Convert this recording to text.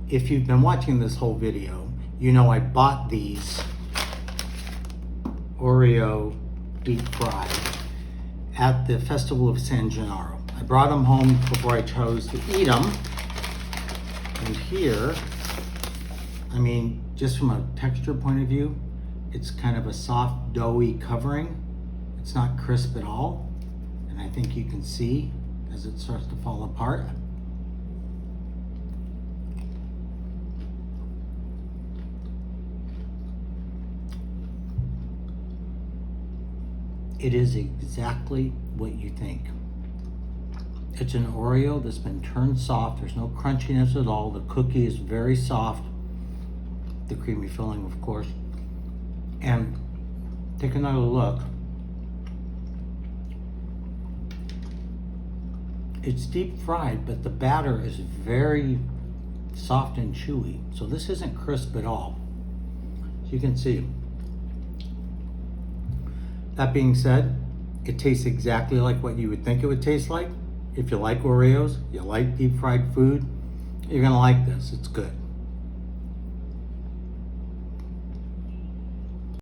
if you've been watching this whole video, you know I bought these Oreo deep fried at the Festival of San Gennaro. I brought them home before I chose to eat them. And here, I mean, just from a texture point of view, it's kind of a soft, doughy covering. It's not crisp at all. And I think you can see as it starts to fall apart. It is exactly what you think. It's an Oreo that's been turned soft. There's no crunchiness at all. The cookie is very soft. The creamy filling, of course. And take another look. It's deep fried, but the batter is very soft and chewy. So this isn't crisp at all. As you can see. That being said, it tastes exactly like what you would think it would taste like. If you like Oreos, you like deep fried food, you're gonna like this. It's good.